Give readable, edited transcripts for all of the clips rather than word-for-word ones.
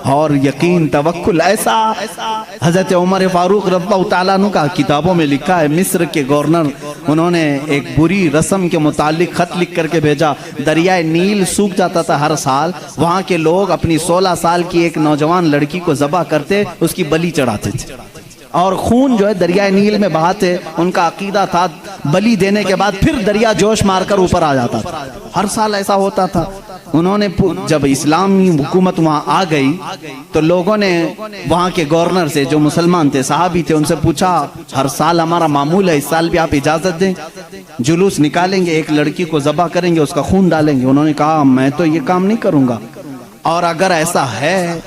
اور یقین توکل ایسا حضرت عمر فاروق رضی اللہ تعالیٰ عنہ کا کتابوں میں لکھا ہے، مصر کے گورنر انہوں نے ایک بری رسم کے متعلق خط لکھ کر کے بھیجا۔ دریائے نیل سوکھ جاتا تھا ہر سال، وہاں کے لوگ اپنی 16 سال کی ایک نوجوان لڑکی کو ذبح کرتے، اس کی بلی چڑھاتے تھے اور خون جو ہے دریائے نیل میں بہاتے۔ ان کا عقیدہ تھا بلی دینے کے بعد پھر دریا جوش مار کر اوپر آ جاتا تھا، ہر سال ایسا ہوتا تھا۔ انہوں نے جب اسلامی حکومت وہاں آ گئی تو لوگوں نے وہاں کے گورنر سے، جو مسلمان تھے صحابی تھے، ان سے پوچھا ہر سال ہمارا معمول ہے، اس سال بھی آپ اجازت دیں، جلوس نکالیں گے، ایک لڑکی کو ذبح کریں گے، اس کا خون ڈالیں گے۔ انہوں نے کہا میں تو یہ کام نہیں کروں گا، اور اگر ایسا ہے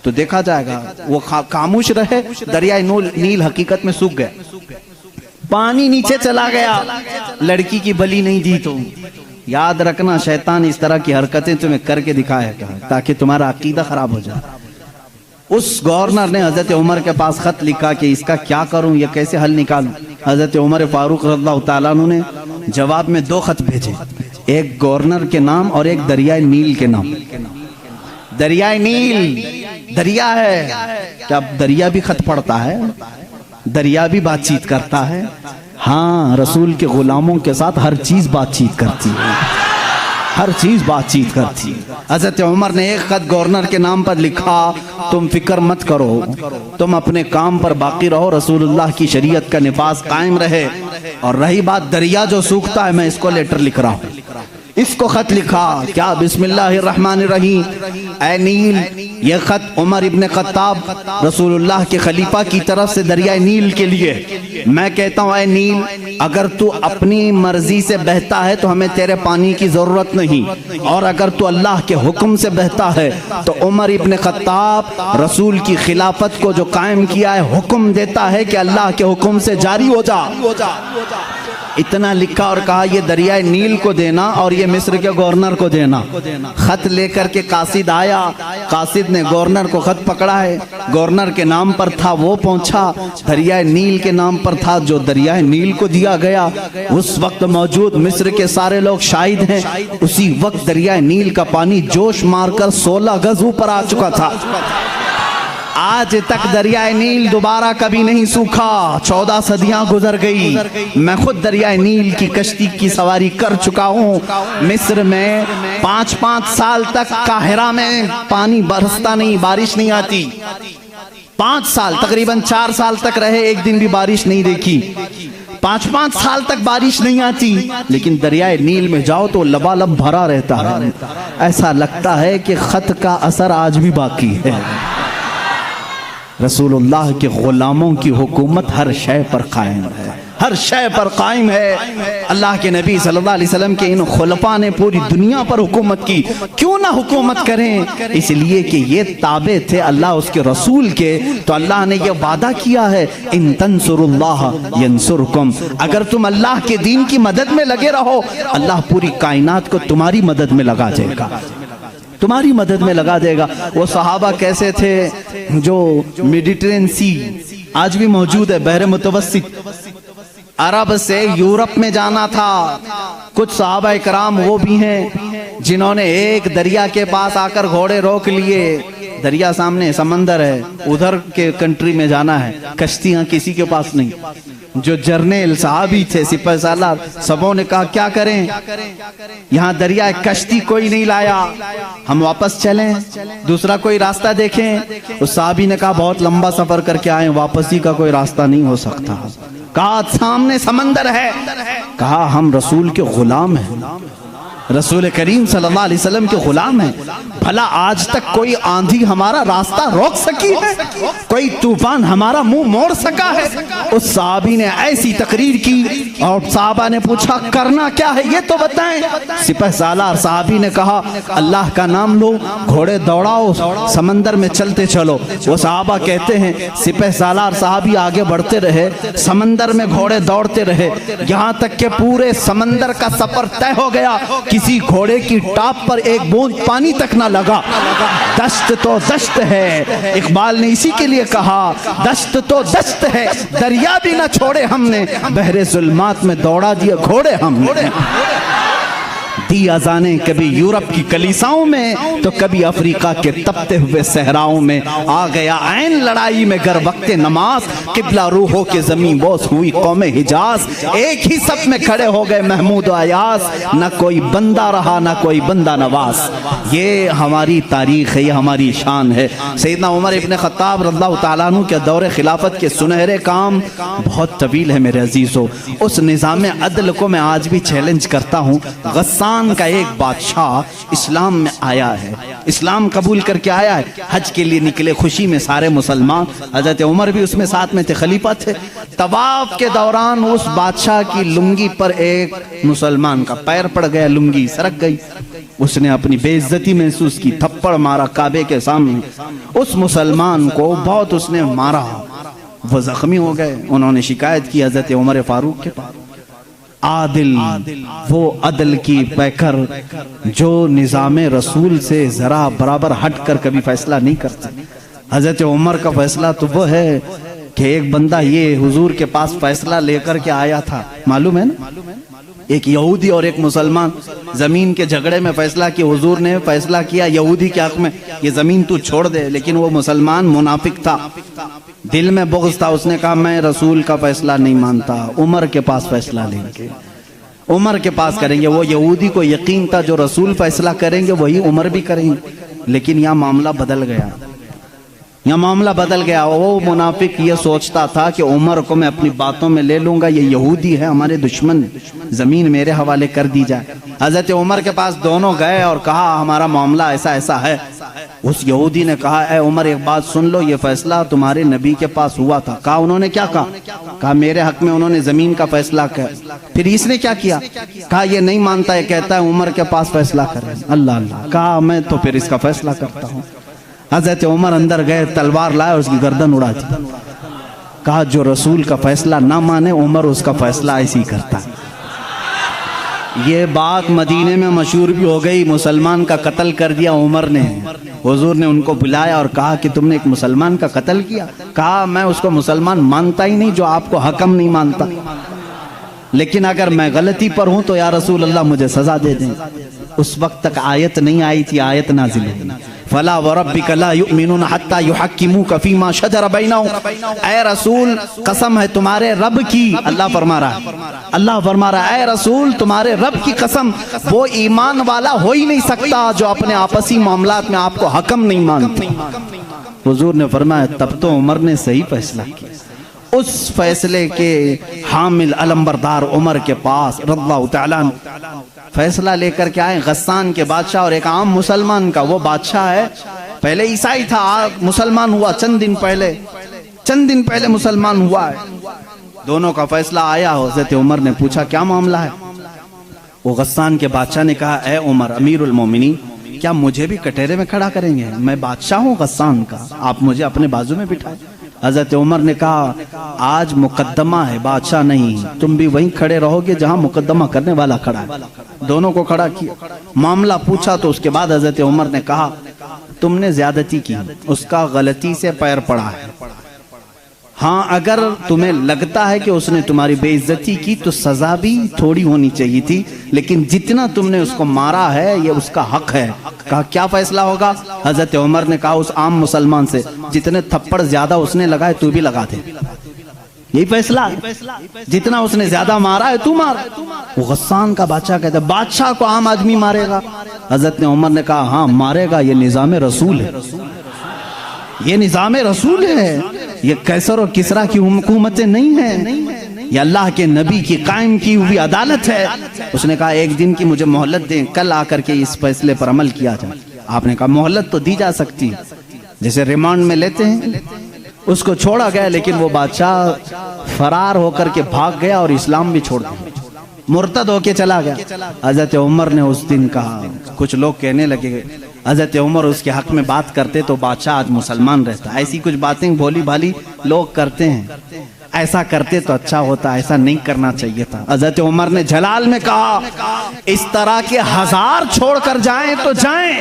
تو دیکھا جائے گا۔ وہ خاموش رہے۔ دریائے نیل حقیقت میں سوکھ گیا، پانی نیچے چلا گیا، لڑکی کی بلی نہیں دی۔ تو یاد رکھنا شیطان اس طرح کی حرکتیں تمہیں کر کے دکھایا گا تاکہ تمہارا عقیدہ خراب ہو جائے۔ اس گورنر نے حضرت عمر کے پاس خط لکھا کہ اس کا کیا کروں، یہ کیسے حل نکالوں۔ حضرت عمر فاروق رضی اللہ تعالیٰ عنہ نے جواب میں 2 خط بھیجے، ایک گورنر کے نام اور ایک دریائے نیل کے نام۔ دریائے نیل دریا ہے، کیا دریا بھی خط پڑھتا ہے؟ دریا بھی بات چیت کرتا ہے؟ ہاں، رسول کے غلاموں کے ساتھ ہر چیز بات چیت کرتی ہے، ہر چیز بات چیت کرتی ہے۔ حضرت عمر نے ایک خط گورنر کے نام پر لکھا، تم فکر مت کرو، تم اپنے کام پر باقی رہو، رسول اللہ کی شریعت کا نفاذ قائم رہے، اور رہی بات دریا جو سوکھتا ہے، میں اس کو لیٹر لکھ رہا ہوں۔ اس کو خط لکھا، کیا بسم اللہ الرحمن الرحیم، اے نیل، یہ خط عمر ابن خطاب رسول اللہ کے خلیفہ کی طرف سے دریائے نیل کے لیے۔ میں کہتا ہوں اے نیل، اگر تو اپنی مرضی سے بہتا ہے تو ہمیں تیرے پانی کی ضرورت نہیں، اور اگر تو اللہ کے حکم سے بہتا ہے تو عمر ابن خطاب رسول کی خلافت کو جو قائم کیا ہے، حکم دیتا ہے کہ اللہ کے حکم سے جاری ہو جا۔ اتنا لکھا اور کہا یہ دریائے نیل کو دینا اور یہ مصر کے گورنر کو دینا۔ خط لے کر کے قاصد آیا، قاصد نے گورنر کو خط پکڑا ہے، گورنر کے نام پر تھا وہ پہنچا، دریائے نیل کے نام پر تھا جو دریائے نیل کو دیا گیا۔ اس وقت موجود مصر کے سارے لوگ شاہد ہیں، اسی وقت دریائے نیل کا پانی جوش مار کر 16 گز اوپر آ چکا تھا۔ آج تک دریائے نیل دوبارہ کبھی نہیں سوکھا، 14 صدیاں گزر گئی۔ میں خود دریائے نیل کی کشتی کی سواری کر چکا ہوں۔ مصر میں 5 سال تک قاہرہ میں پانی برستا نہیں، بارش نہیں آتی۔ 5 سال، تقریباً 4 سال تک رہے، ایک دن بھی بارش نہیں دیکھی۔ 5 سال تک بارش نہیں آتی، لیکن دریائے نیل میں جاؤ تو لبالب بھرا رہتا ہے۔ ایسا لگتا ہے کہ خط کا اثر آج بھی باقی ہے۔ رسول اللہ کے غلاموں کی حکومت ہر شے پر قائم ہے، ہر شے پر قائم ہے۔ اللہ کے نبی صلی اللہ علیہ وسلم کے ان خلفاء نے پوری دنیا پر حکومت کی، کیوں نہ حکومت کریں؟ اس لیے کہ یہ تابع تھے اللہ اس کے رسول کے، تو اللہ نے یہ وعدہ کیا ہے ان تنصروا اللہ ینصرکم، اگر تم اللہ کے دین کی مدد میں لگے رہو، اللہ پوری کائنات کو تمہاری مدد میں لگا دے گا، تمہاری مدد میں لگا دے گا۔ وہ صحابہ کیسے تھے جو میڈیٹرین سی آج بھی موجود ہے، بحر متوسط، عرب سے یورپ میں جانا تھا۔ کچھ صحابہ اکرام وہ بھی ہیں جنہوں نے ایک دریا کے پاس آ کر گھوڑے روک لیے، دریا سامنے سمندر ہے، ادھر کے کنٹری میں جانا ہے، کشتیاں کسی کے پاس نہیں۔ جو جرنیل صحابی تھے، سپہ سالار، سبوں نے کہا کیا کریں، یہاں دریا کشتی کوئی نہیں لایا، ہم واپس چلیں، دوسرا کوئی راستہ دیکھیں۔ اس صحابی نے کہا بہت لمبا سفر کر کے آئے، واپسی کا کوئی راستہ نہیں ہو سکتا۔ کہا سامنے سمندر ہے، کہا ہم رسول کے غلام ہیں، رسول کریم صلی اللہ علیہ وسلم کے غلام ہیں، بھلا آج تک کوئی آندھی ہمارا راستہ روک سکی ہے، کوئی طوفان ہمارا منہ موڑ سکا ہے؟ اس صحابی نے ایسی تقریر کی اور صحابہ نے پوچھا کرنا کیا ہے یہ تو بتائیں۔ سپہ سالار صحابی نے کہا اللہ کا نام لو، گھوڑے دوڑاؤ، سمندر میں چلتے چلو۔ وہ صحابہ کہتے ہیں سپہ سالار صحابی آگے بڑھتے رہے، سمندر میں گھوڑے دوڑتے رہے، یہاں تک کہ پورے سمندر کا سفر طے ہو گیا، کسی گھوڑے کی ٹاپ پر ایک بوند پانی تک نہ لگا۔ دشت تو دشت ہے، اقبال نے اسی کے لیے کہا دشت تو دشت ہے، دریا بھی نہ چھوڑے ہم نے، بحر ظلمات میں دوڑا دیا گھوڑے ہم نے۔ دی اذانیں کبھی یورپ کی کلیساؤں میں تو کبھی افریقہ کے تپتے ہوئے صحراؤں میں، آ گیا عین لڑائی میں گر وقت نماز، قبلہ روحوں کے زمین بوس ہوئی قوم حجاز، ایک ہی صف میں کھڑے ہو گئے محمود و ایاز، نہ کوئی بندہ رہا نہ کوئی بندہ نواز۔ یہ ہماری تاریخ ہے، یہ ہماری شان ہے۔ سیدنا عمر ابن خطاب رضی اللہ تعالیٰ عنہ کے دور خلافت کے سنہرے کام بہت طویل ہے میرے عزیزو۔ اس نظام عدل کو میں آج بھی چیلنج کرتا ہوں۔ غسان کا ایک بادشاہ اسلام میں آیا ہے، اسلام قبول کر کے آیا ہے، حج کے لیے نکلے خوشی میں سارے مسلمان، حضرت عمر بھی اس میں ساتھ میں تھے، خلیفہ تھے۔ طواف کے دوران اس بادشاہ کی لنگی پر ایک مسلمان کا پیر پڑ گیا، لنگی سرک گئی، اس نے اپنی بے عزتی محسوس کی، تھپڑ مارا کعبے کے سامنے، اس مسلمان کو بہت اس نے مارا، وہ زخمی ہو گئے۔ انہوں نے شکایت کی حضرت عمر فاروق کے پاس۔ عادل وہ عدل کی پیکر جو نظام رسول سے ذرا برابر ہٹ کر کبھی فیصلہ نہیں کرتے۔ حضرت عمر کا فیصلہ تو وہ ہے کہ ایک بندہ یہ حضور کے پاس فیصلہ لے کر کے آیا تھا، معلوم ہے نا، ایک یہودی اور ایک مسلمان زمین کے جھگڑے میں فیصلہ کیا۔ حضور نے فیصلہ کیا یہودی کے حق میں، یہ زمین تو چھوڑ دے، لیکن وہ مسلمان منافق تھا، دل میں بغض تھا، اس نے کہا میں رسول کا فیصلہ نہیں مانتا، عمر کے پاس فیصلہ لیں گے، عمر کے پاس کریں گے۔ وہ یہودی کو یقین تھا جو رسول فیصلہ کریں گے وہی عمر بھی کریں گے، لیکن یہاں معاملہ بدل گیا، یہاں معاملہ بدل گیا۔ وہ منافق یہ سوچتا تھا کہ عمر کو میں اپنی باتوں میں لے لوں گا، یہ یہودی ہے ہمارے دشمن، زمین میرے حوالے کر دی جائے۔ حضرت عمر کے پاس دونوں گئے اور کہا ہمارا معاملہ ایسا ایسا ہے۔ اس یہودی نے کہا اے عمر ایک بات سن لو، یہ فیصلہ تمہارے نبی کے پاس ہوا تھا۔ کہا انہوں نے کیا کہا؟ کہا میرے حق میں انہوں نے زمین کا فیصلہ کیا۔ پھر اس نے کیا کیا؟ کہا یہ نہیں مانتا، یہ کہتا ہے عمر کے پاس فیصلہ کرے۔ اللہ اللہ، کہا میں تو پھر اس کا فیصلہ کرتا ہوں۔ حضرت عمر اندر گئے، تلوار لائے، اس کی گردن اڑا دی۔ کہا جو رسول کا فیصلہ نہ مانے عمر اس کا فیصلہ ایسی کرتا ہے۔ یہ بات مدینے میں مشہور بھی ہو گئی، مسلمان کا قتل کر دیا عمر نے۔ حضور نے ان کو بلایا اور کہا کہ تم نے ایک مسلمان کا قتل کیا؟ کہا میں اس کو مسلمان مانتا ہی نہیں جو آپ کو حکم نہیں مانتا، لیکن اگر میں غلطی پر ہوں تو یا رسول اللہ مجھے سزا دے دیں۔ اس وقت تک آیت نہیں آئی تھی، آیت نازل ہوئی، فلا وربک لا یؤمنون حتی یحکموک فیما شجر بینہم۔ اے رسول قسم ہے تمہارے رب کی، اللہ فرما رہا ہے، اللہ فرما رہا ہے اے رسول تمہارے رب کی قسم، وہ ایمان والا ہو ہی نہیں سکتا جو اپنے آپسی معاملات میں آپ کو حکم نہیں مانتے۔ حضور نے فرمایا تب تو عمر نے صحیح فیصلہ کیا۔ اس فیصلے کے حامل علمبردار عمر کے پاس رضی اللہ تعالیٰ فیصلہ لے کر کے آئے، غسان کے بادشاہ اور ایک عام مسلمان کا۔ وہ بادشاہ ہے، پہلے عیسائی تھا، مسلمان ہوا چند دن پہلے مسلمان ہوا ہے۔ دونوں کا فیصلہ آیا، حضرت عمر نے پوچھا کیا معاملہ ہے؟ وہ غسان کے بادشاہ نے کہا اے عمر امیر المومنین، کیا مجھے بھی کٹہرے میں کھڑا کریں گے؟ میں بادشاہ ہوں غسان کا، آپ مجھے اپنے بازو میں بٹھائیں۔ حضرت عمر نے کہا آج مقدمہ ہے، بادشاہ نہیں، تم بھی وہیں کھڑے رہو گے جہاں مقدمہ کرنے والا کھڑا ہے۔ دونوں کو کھڑا کیا، معاملہ پوچھا تو اس کے بعد حضرت عمر نے کہا تم نے زیادتی کی، اس کا غلطی سے پیر پڑا ہے، ہاں اگر تمہیں لگتا ہے کہ اس نے تمہاری بے عزتی کی تو سزا بھی تھوڑی ہونی چاہیے تھی، لیکن جتنا تم نے اس کو مارا ہے یہ اس کا حق ہے۔ کہا کیا فیصلہ ہوگا؟ حضرت عمر نے کہا اس عام مسلمان سے جتنے تھپڑ زیادہ اس نے لگائے تو بھی لگا دے، یہی فیصلہ ہے، جتنا اس نے زیادہ مارا ہے تو مار۔ وہ غسان کا بادشاہ کہتا ہے بادشاہ کو عام آدمی مارے گا؟ حضرت عمر نے کہا ہاں مارے گا، یہ نظام رسول ہے، یہ نظام رسول ہے، یہ قیصر اور کسریٰ کی حکومتیں نہیں ہیں، یہ اللہ کے نبی کی قائم کی ہوئی عدالت ہے۔ اس نے کہا ایک دن کی مجھے مہلت دیں، کل آ کر کے اس فیصلے پر عمل کیا جائے۔ آپ نے کہا مہلت تو دی جا سکتی، جیسے ریمانڈ میں لیتے ہیں۔ اس کو چھوڑا گیا، لیکن وہ بادشاہ فرار ہو کر کے بھاگ گیا اور اسلام بھی چھوڑ دیا، مرتد ہو کے چلا گیا۔ حضرت عمر نے اس دن کہا، کچھ لوگ کہنے لگے حضرت عمر اس کے حق میں بات کرتے تو بادشاہ آج مسلمان رہتا، ایسی کچھ باتیں بھولی بھالی لوگ کرتے ہیں، ایسا کرتے تو اچھا ہوتا، ایسا نہیں کرنا چاہیے تھا۔ حضرت عمر نے جلال میں کہا اس طرح کے 1000 چھوڑ کر جائیں تو جائیں،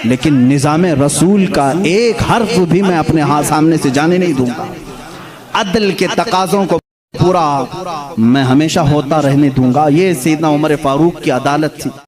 لیکن نظام رسول کا ایک حرف بھی میں اپنے سامنے سے جانے نہیں دوں گا، عدل کے تقاضوں کو پورا میں ہمیشہ ہوتا رہنے دوں گا۔ یہ سیدنا عمر فاروق کی عدالت تھی۔